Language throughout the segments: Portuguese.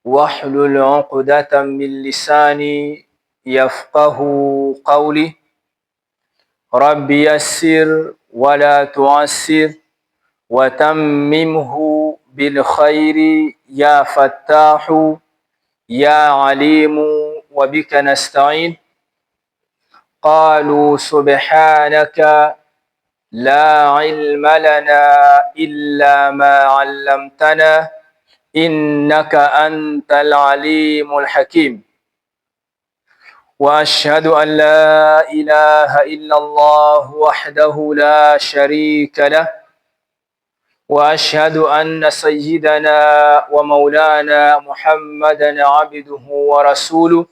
واحلل عقدة من لساني يفقه قولي رب يسر ولا تعسر وتممه بالخير يا فتاح يا عليم وبك نستعين. قالوا سبحانك لا علم لنا إلا ما علمتنا إنك أنت العليم الحكيم. وأشهد أن لا إله إلا الله وحده لا شريك له، وأشهد أن سيدنا ومولانا محمدا عبده ورسوله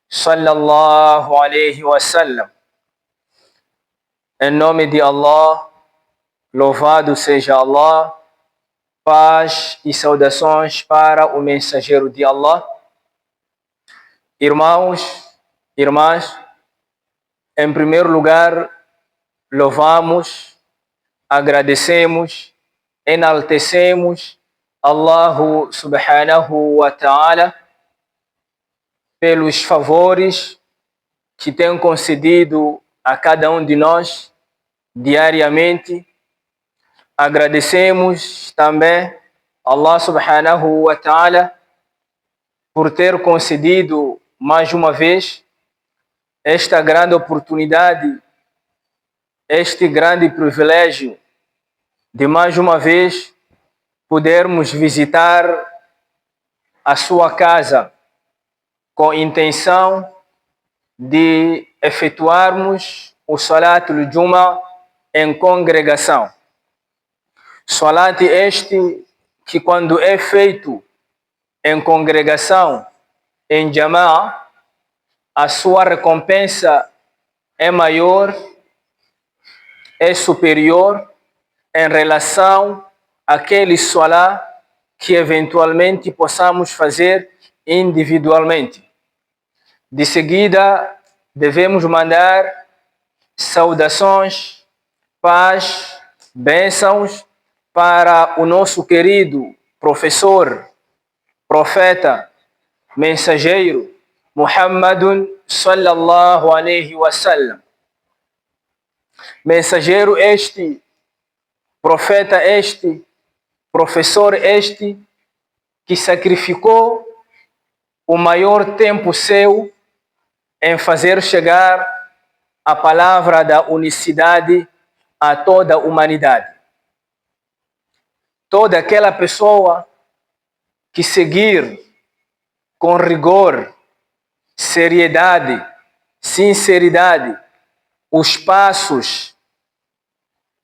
صلى الله عليه wasallam. Em nome de Allah, louvado seja Allah, paz e saudações para o mensageiro de Allah. Irmãos, irmãs, em primeiro lugar, louvamos, agradecemos, enaltecemos Allahu subhanahu wa ta'ala pelos favores que tem concedido a cada um de nós diariamente. Agradecemos também Allah subhanahu wa ta'ala por ter concedido mais uma vez esta grande oportunidade, este grande privilégio de mais uma vez podermos visitar a sua casa com intenção de efetuarmos o Salatul Juma em congregação. Salat este que, quando é feito em congregação, em Jama'a, a sua recompensa é maior, é superior em relação àquele salat que eventualmente possamos fazer individualmente. De seguida, devemos mandar saudações, paz, bênçãos para o nosso querido professor, profeta, mensageiro, Muhammadun sallallahu alaihi wasallam. Mensageiro este, profeta este, professor este, que sacrificou o maior tempo seu em fazer chegar a palavra da unicidade a toda a humanidade. Toda aquela pessoa que seguir com rigor, seriedade, sinceridade os passos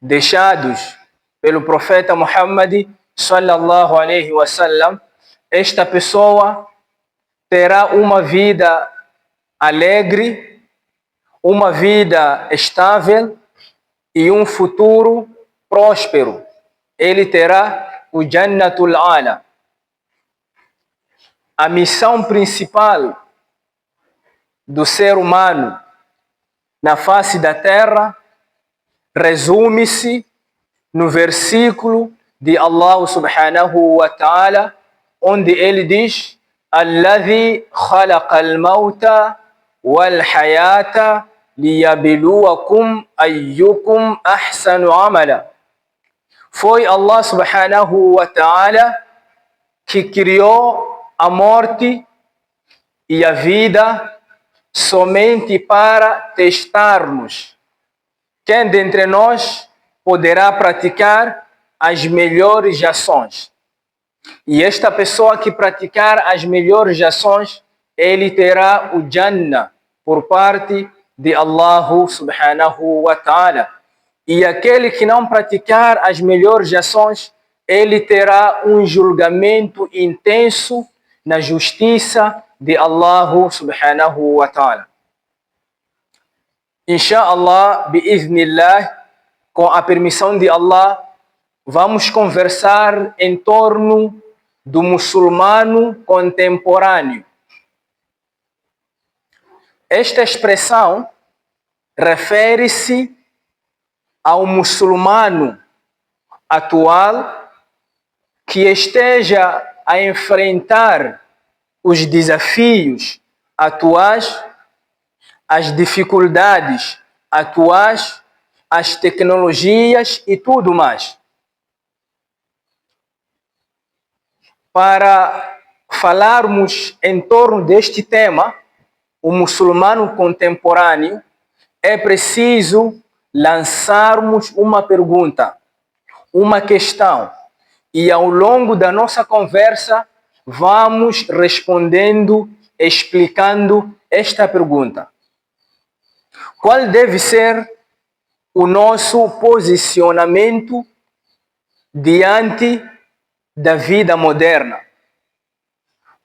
deixados pelo profeta Muhammad sallallahu alaihi wasallam, esta pessoa terá uma vida alegre, uma vida estável e um futuro próspero. Ele terá o Jannatul Ala. A missão principal do ser humano na face da terra resume-se no versículo de Allah subhanahu wa ta'ala, onde ele diz: Alladhi khalaqa al-mauta wal-hayata liyabluwakum ayyukum ahsanu amala. Foi Allah subhanahu wa ta'ala que criou a morte e a vida somente para testar-nos quem dentre nós poderá praticar as melhores ações. E esta pessoa que praticar as melhores ações, ele terá o Jannah por parte de Allah subhanahu wa ta'ala. E aquele que não praticar as melhores ações, ele terá um julgamento intenso na justiça de Allah subhanahu wa ta'ala. Insha'Allah, bi'idhnillah, com a permissão de Allah, vamos conversar em torno do muçulmano contemporâneo. Esta expressão refere-se ao muçulmano atual que esteja a enfrentar os desafios atuais, as dificuldades atuais, as tecnologias e tudo mais. Para falarmos em torno deste tema, o muçulmano contemporâneo, é preciso lançarmos uma pergunta, uma questão, e ao longo da nossa conversa vamos respondendo, explicando esta pergunta. Qual deve ser o nosso posicionamento diante da vida moderna?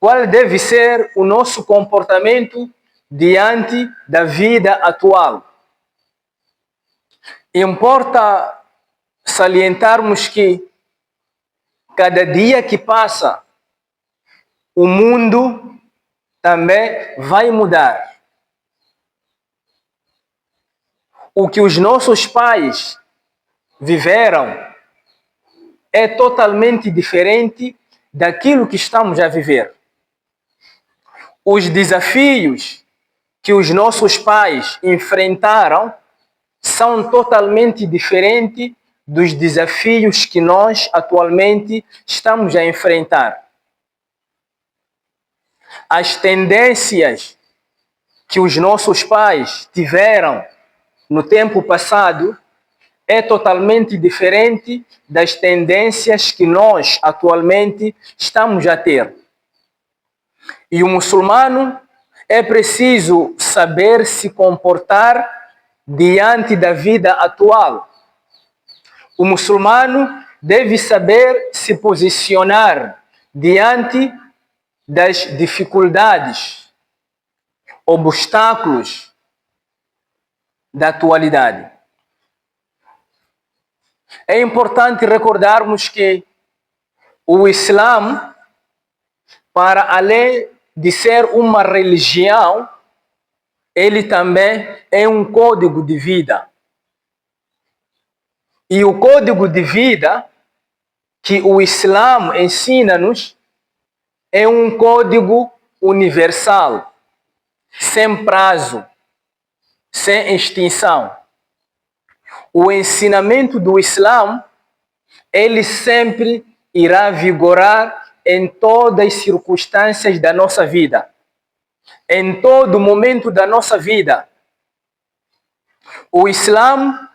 Qual deve ser o nosso comportamento diante da vida atual? Importa salientarmos que cada dia que passa, o mundo também vai mudar. O que os nossos pais viveram é totalmente diferente daquilo que estamos a viver. Os desafios que os nossos pais enfrentaram são totalmente diferentes dos desafios que nós atualmente estamos a enfrentar. As tendências que os nossos pais tiveram no tempo passado é totalmente diferente das tendências que nós atualmente estamos a ter. E o muçulmano é preciso saber se comportar diante da vida atual. O muçulmano deve saber se posicionar diante das dificuldades, obstáculos da atualidade. É importante recordarmos que o Islã, para além de ser uma religião, ele também é um código de vida. E o código de vida que o Islã ensina-nos é um código universal, sem prazo, sem extinção. O ensinamento do Islã, ele sempre irá vigorar em todas as circunstâncias da nossa vida, em todo momento da nossa vida. O Islã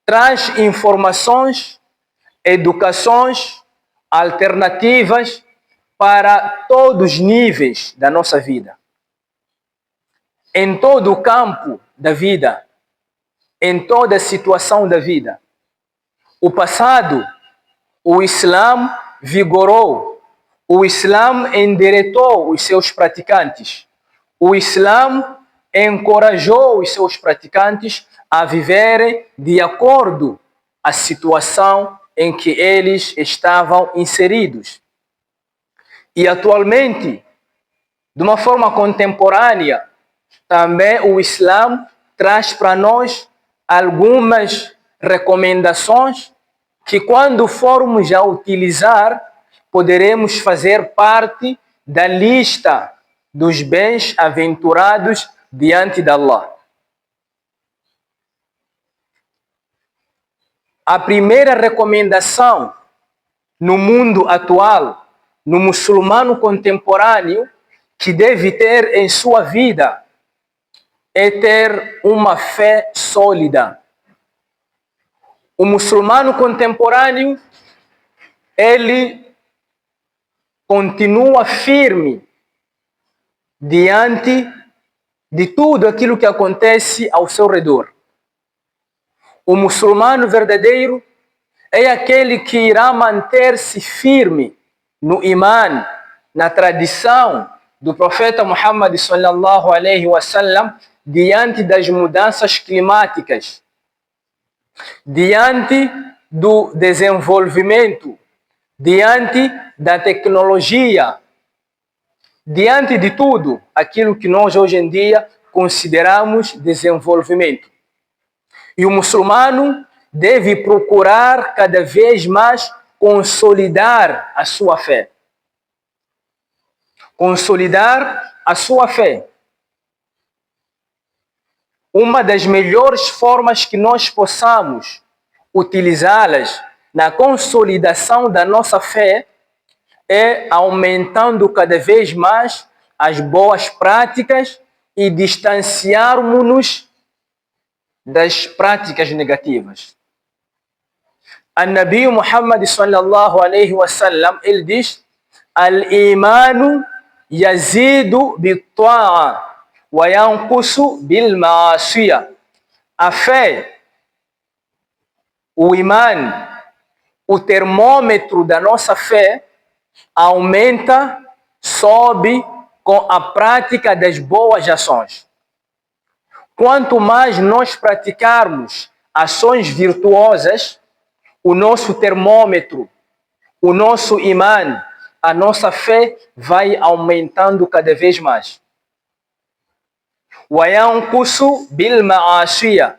traz informações, educações, alternativas para todos os níveis da nossa vida. Em todo o campo da vida, em toda a situação da vida. O passado, o Islã vigorou, o Islã endireitou os seus praticantes, o Islã encorajou os seus praticantes a viverem de acordo com a situação em que eles estavam inseridos. E atualmente, de uma forma contemporânea, também o Islã traz para nós algumas recomendações que, quando formos a utilizar, poderemos fazer parte da lista dos bens-aventurados diante de Allah. A primeira recomendação no mundo atual, no muçulmano contemporâneo, que deve ter em sua vida, é ter uma fé sólida. O muçulmano contemporâneo, ele continua firme diante de tudo aquilo que acontece ao seu redor. O muçulmano verdadeiro é aquele que irá manter-se firme no imã, na tradição do profeta Muhammad sallallahu alaihi wasallam, diante das mudanças climáticas, diante do desenvolvimento, diante da tecnologia, diante de tudo aquilo que nós hoje em dia consideramos desenvolvimento. E o muçulmano deve procurar cada vez mais consolidar a sua fé. consolidar a sua fé. Uma das melhores formas que nós possamos utilizá-las na consolidação da nossa fé é aumentando cada vez mais as boas práticas e distanciarmos-nos das práticas negativas. An-Nabi Muhammad sallallahu alaihi wasallam, ele diz: Al-imanu yazidu bit-ta'a wa yanqusu bil-ma'asiya. A fé, o imã, o termômetro da nossa fé, aumenta, sobe com a prática das boas ações. Quanto mais nós praticarmos ações virtuosas, o nosso termômetro, o nosso imã, a nossa fé vai aumentando cada vez mais. وَيَنْقُصُ بِالْمَعَاصِيَةِ.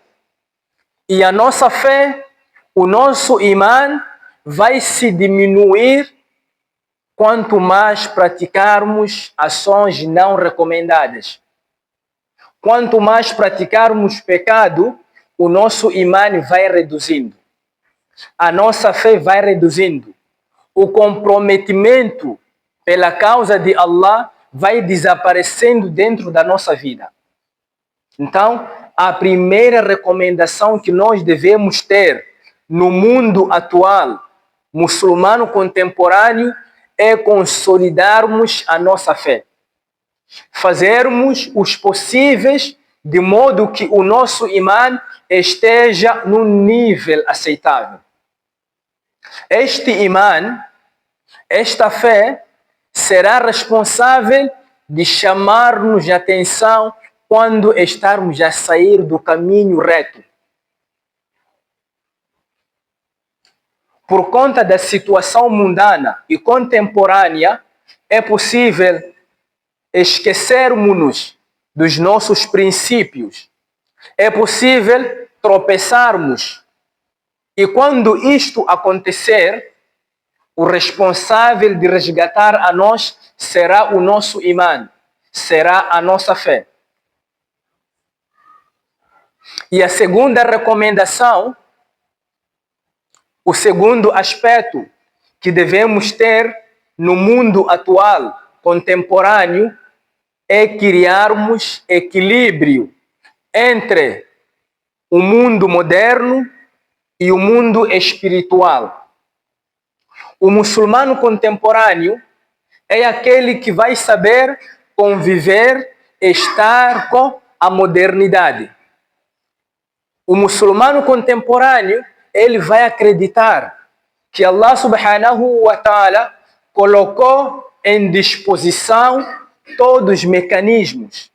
E a nossa fé, o nosso imã, vai se diminuir quanto mais praticarmos ações não recomendadas. Quanto mais praticarmos pecado, o nosso imã vai reduzindo. A nossa fé vai reduzindo. O comprometimento pela causa de Allah vai desaparecendo dentro da nossa vida. Então, a primeira recomendação que nós devemos ter no mundo atual, muçulmano contemporâneo, é consolidarmos a nossa fé. Fazermos os possíveis de modo que o nosso imã esteja num nível aceitável. Este imã, esta fé, será responsável de chamar-nos a atenção quando estarmos a sair do caminho reto. Por conta da situação mundana e contemporânea, é possível esquecermos-nos dos nossos princípios. É possível tropeçarmos. E quando isto acontecer, o responsável de resgatar a nós será o nosso imã, será a nossa fé. E a segunda recomendação, o segundo aspecto que devemos ter no mundo atual, contemporâneo, é criarmos equilíbrio entre o mundo moderno e o mundo espiritual. O muçulmano contemporâneo é aquele que vai saber conviver, estar com a modernidade. O muçulmano contemporâneo, ele vai acreditar que Allah subhanahu wa ta'ala colocou em disposição todos os mecanismos.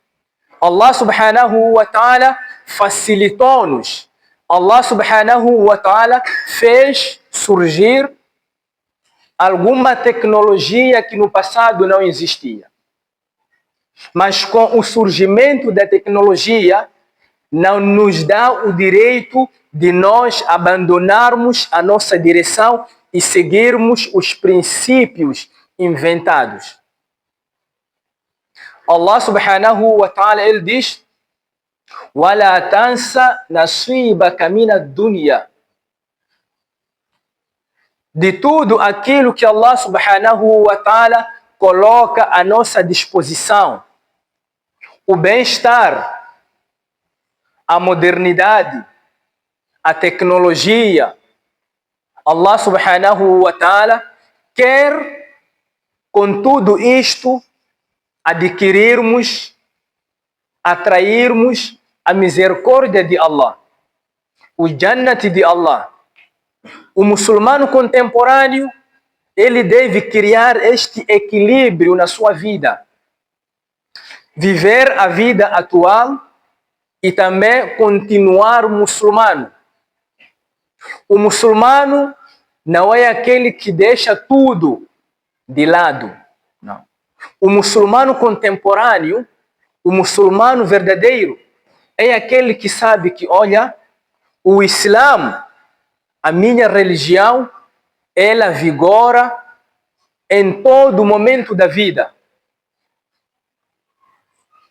Allah subhanahu wa ta'ala facilitou-nos. Allah subhanahu wa ta'ala fez surgir alguma tecnologia que no passado não existia. Mas com o surgimento da tecnologia, não nos dá o direito de nós abandonarmos a nossa direção e seguirmos os princípios inventados. Allah subhanahu wa ta'ala, ele diz: وَلَا تَنْسَ نَصِيبَكَ مِنَ الدُّنْيَا. De tudo aquilo que Allah subhanahu wa ta'ala coloca à nossa disposição, o bem-estar, a modernidade, a tecnologia, Allah subhanahu wa ta'ala quer com tudo isto adquirirmos, atrairmos a misericórdia de Allah, o Jannat de Allah. O muçulmano contemporâneo, ele deve criar este equilíbrio na sua vida. Viver a vida atual e também continuar muçulmano. O muçulmano não é aquele que deixa tudo de lado. Não. O muçulmano contemporâneo, o muçulmano verdadeiro, é aquele que sabe que, olha, o Islã, a minha religião, ela vigora em todo momento da vida.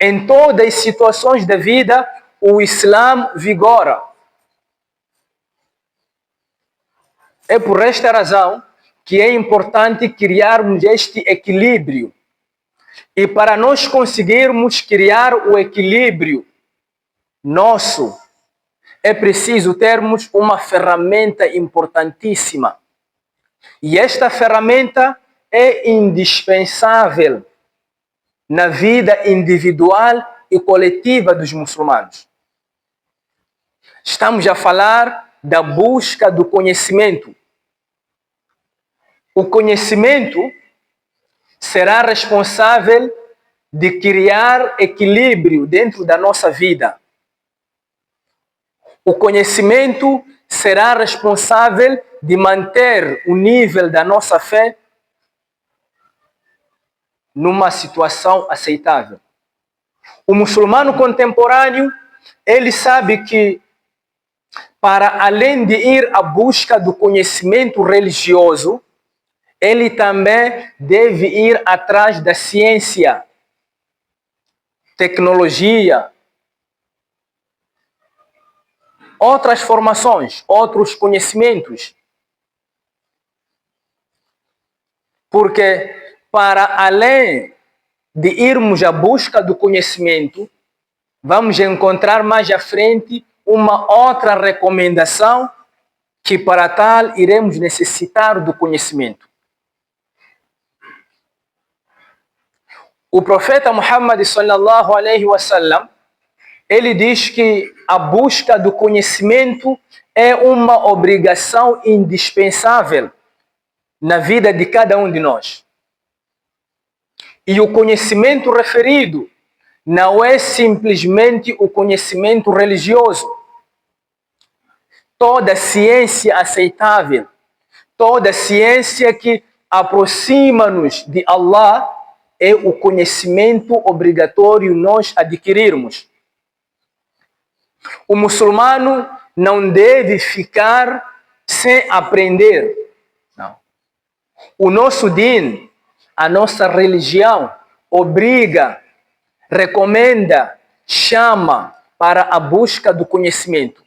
Em todas as situações da vida, o Islã vigora. É por esta razão que é importante criarmos este equilíbrio. E para nós conseguirmos criar o equilíbrio nosso, é preciso termos uma ferramenta importantíssima. E esta ferramenta é indispensável na vida individual e coletiva dos muçulmanos. Estamos a falar da busca do conhecimento. O conhecimento será responsável de criar equilíbrio dentro da nossa vida. O conhecimento será responsável de manter o nível da nossa fé numa situação aceitável. O muçulmano contemporâneo, ele sabe que para além de ir à busca do conhecimento religioso, ele também deve ir atrás da ciência, tecnologia, outras formações, outros conhecimentos. Porque para além de irmos à busca do conhecimento, vamos encontrar mais à frente uma outra recomendação que para tal iremos necessitar do conhecimento. O profeta Muhammad sallallahu alaihi wasallam, ele diz que a busca do conhecimento é uma obrigação indispensável na vida de cada um de nós. E o conhecimento referido não é simplesmente o conhecimento religioso. Toda ciência aceitável, toda ciência que aproxima-nos de Allah é o conhecimento obrigatório nós adquirirmos. O muçulmano não deve ficar sem aprender. Não. O nosso din, a nossa religião, obriga, recomenda, chama para a busca do conhecimento.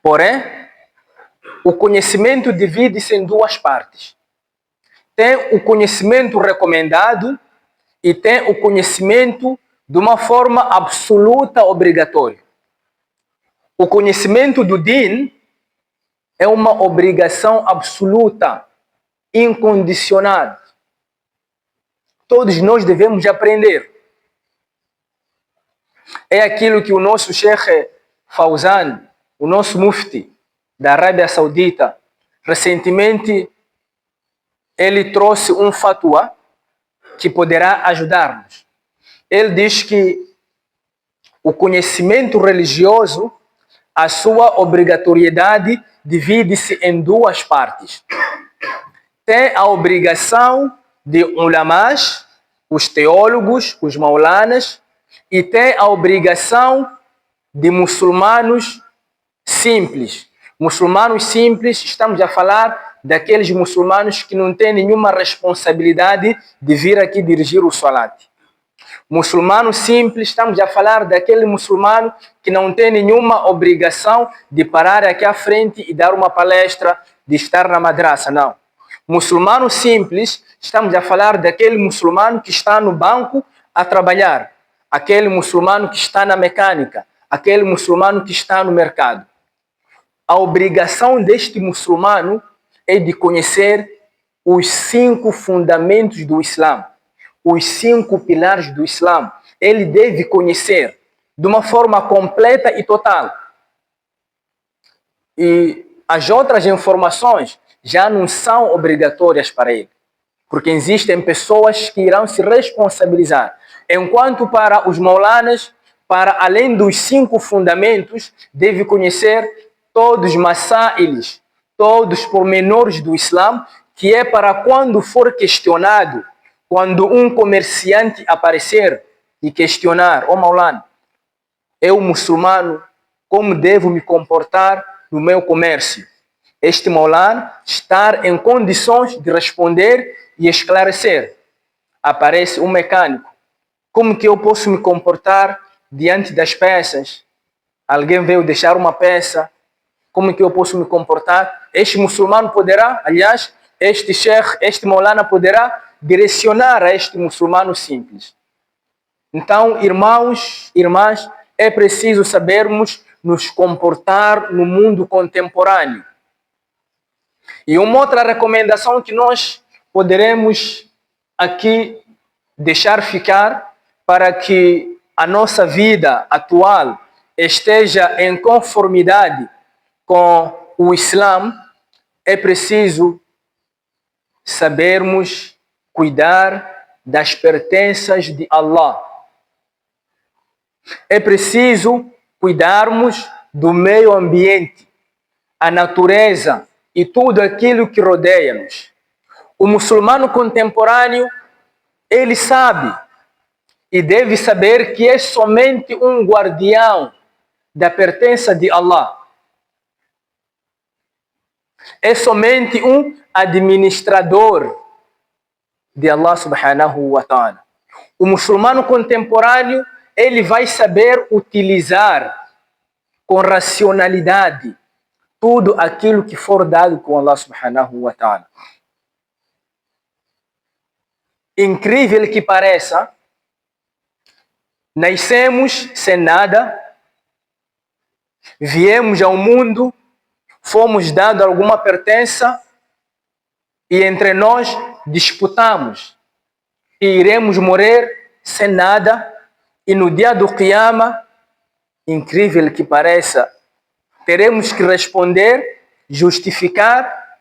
Porém, o conhecimento divide-se em duas partes. Tem o conhecimento recomendado e tem o conhecimento de uma forma absoluta obrigatória. O conhecimento do din é uma obrigação absoluta, incondicional. Todos nós devemos aprender. É aquilo que o nosso Sheikh Fawzan, o nosso mufti da Arábia Saudita, recentemente ele trouxe um fatwa que poderá ajudar-nos. Ele diz que o conhecimento religioso, a sua obrigatoriedade divide-se em duas partes. Tem a obrigação de ulamás, os teólogos, os maulanas, e tem a obrigação de muçulmanos simples. Muçulmanos simples, estamos a falar daqueles muçulmanos que não têm nenhuma responsabilidade de vir aqui dirigir o salat. Muçulmano simples, estamos a falar daquele muçulmano que não tem nenhuma obrigação de parar aqui à frente e dar uma palestra, de estar na madraça, não. Muçulmano simples, estamos a falar daquele muçulmano que está no banco a trabalhar, aquele muçulmano que está na mecânica, aquele muçulmano que está no mercado. A obrigação deste muçulmano é de conhecer os 5 fundamentos do Islã, os 5 pilares do Islã. Ele deve conhecer de uma forma completa e total. E as outras informações já não são obrigatórias para ele, porque existem pessoas que irão se responsabilizar. Enquanto para os maulanas, para além dos 5 fundamentos, deve conhecer todos os masáilis, todos os pormenores do Islã, que é para quando for questionado, quando um comerciante aparecer e questionar, ó maulana, eu muçulmano, como devo me comportar no meu comércio? Este maulana estar em condições de responder e esclarecer. aparece um mecânico. Como que eu posso me comportar diante das peças? Alguém veio deixar uma peça. Como que eu posso me comportar? Este muçulmano poderá, aliás, este sheikh, este maulana poderá direcionar a este muçulmano simples. Então, irmãos, irmãs, é preciso sabermos nos comportar no mundo contemporâneo. E uma outra recomendação que nós poderemos aqui deixar ficar para que a nossa vida atual esteja em conformidade com o Islã, é preciso sabermos cuidar das pertenças de Allah. É preciso cuidarmos do meio ambiente, a natureza e tudo aquilo que rodeia-nos. O muçulmano contemporâneo, ele sabe e deve saber que é somente um guardião da pertença de Allah. É somente um administrador de Allah subhanahu wa ta'ala. O muçulmano contemporâneo, ele vai saber utilizar com racionalidade tudo aquilo que for dado com Allah subhanahu wa ta'ala. Incrível que pareça, nascemos sem nada, viemos ao mundo, fomos dados alguma pertença e entre nós disputamos e iremos morrer sem nada, e no dia do Qiyama, incrível que pareça, teremos que responder, justificar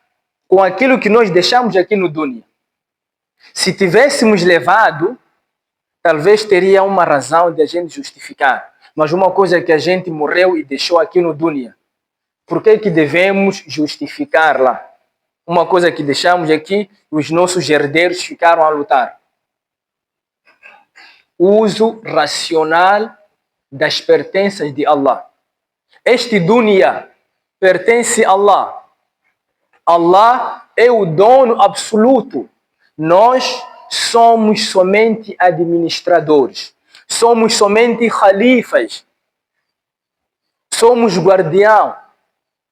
com aquilo que nós deixamos aqui no dunya. Se tivéssemos levado, talvez teria uma razão de a gente justificar. Mas uma coisa é que a gente morreu e deixou aqui no dunya, por que devemos justificar lá? Uma coisa que deixamos aqui, os nossos herdeiros ficaram a lutar. Uso racional das pertenças de Allah. Este dunya pertence a Allah. Allah é o dono absoluto. Nós somos somente administradores. Somos somente khalifas. Somos guardião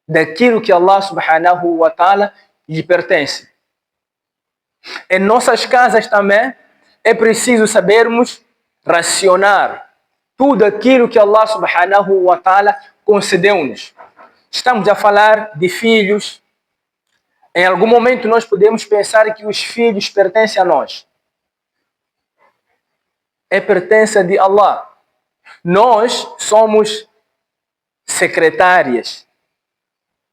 daquilo que Allah subhanahu wa ta'ala lhe pertence. Em nossas casas também é preciso sabermos racionar tudo aquilo que Allah subhanahu wa ta'ala concedeu-nos. Estamos a falar de filhos. Em algum momento nós podemos pensar que os filhos pertencem a nós. É pertença de Allah. Nós somos secretárias.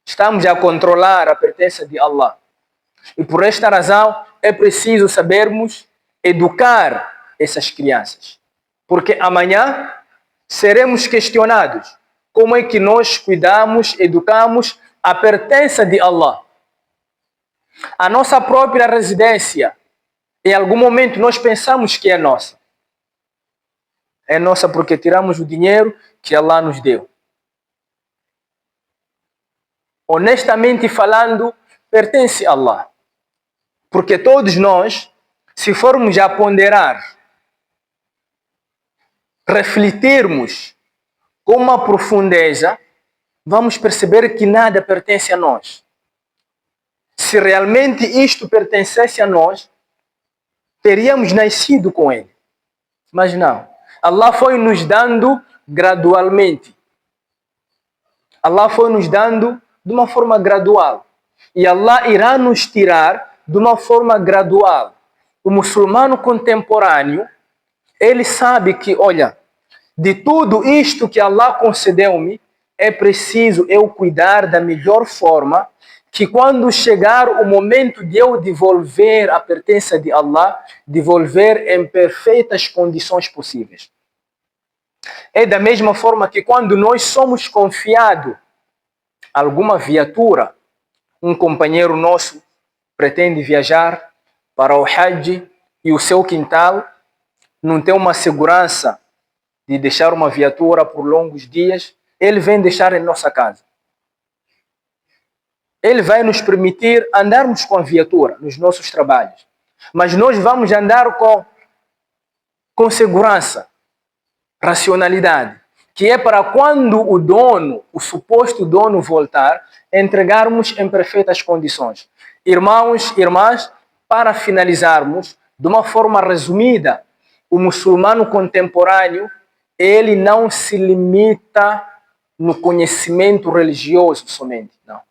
Estamos a controlar a pertença de Allah. E por esta razão é preciso sabermos educar essas crianças. Porque amanhã seremos questionados como é que nós cuidamos, educamos a pertença de Allah. A nossa própria residência, em algum momento nós pensamos que é nossa. É nossa porque tiramos o dinheiro que Allah nos deu. Honestamente falando, pertence a Allah. Porque todos nós, se formos a ponderar, refletirmos com uma profundeza, vamos perceber que nada pertence a nós. Se realmente isto pertencesse a nós, teríamos nascido com ele. Mas não. Allah foi nos dando gradualmente. Allah foi nos dando de uma forma gradual. E Allah irá nos tirar de uma forma gradual. O muçulmano contemporâneo, ele sabe que, olha, de tudo isto que Allah concedeu-me, é preciso eu cuidar da melhor forma, que quando chegar o momento de eu devolver a pertença de Allah, devolver em perfeitas condições possíveis. É da mesma forma que quando nós somos confiados alguma viatura, um companheiro nosso pretende viajar para o Hajj e o seu quintal não tem uma segurança de deixar uma viatura por longos dias, ele vem deixar em nossa casa. Ele vai nos permitir andarmos com a viatura nos nossos trabalhos. Mas nós vamos andar com segurança, racionalidade, que é para quando o dono, o suposto dono voltar, entregarmos em perfeitas condições. Irmãos, irmãs, para finalizarmos, de uma forma resumida, o muçulmano contemporâneo, ele não se limita no conhecimento religioso somente, não.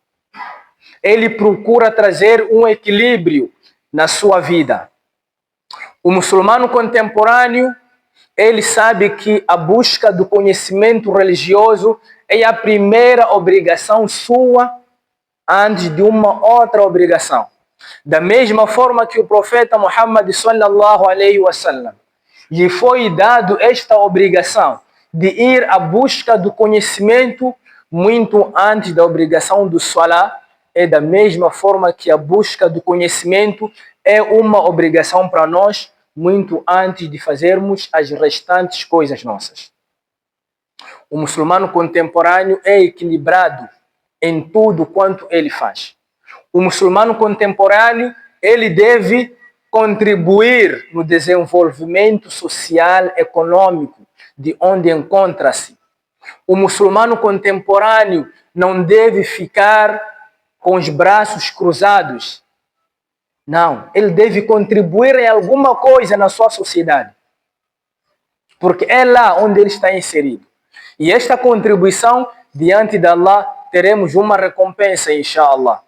Ele procura trazer um equilíbrio na sua vida. O muçulmano contemporâneo, ele sabe que a busca do conhecimento religioso é a primeira obrigação sua antes de uma outra obrigação. Da mesma forma que o profeta Muhammad sallallahu alaihi wasallam lhe foi dado esta obrigação de ir à busca do conhecimento muito antes da obrigação do salah, é da mesma forma que a busca do conhecimento é uma obrigação para nós muito antes de fazermos as restantes coisas nossas. O muçulmano contemporâneo é equilibrado em tudo quanto ele faz. O muçulmano contemporâneo, ele deve contribuir no desenvolvimento social, econômico de onde encontra-se. O muçulmano contemporâneo não deve ficar com os braços cruzados. Não, ele deve contribuir em alguma coisa na sua sociedade. Porque é lá onde ele está inserido. E esta contribuição, diante de Allah, teremos uma recompensa, inshallah.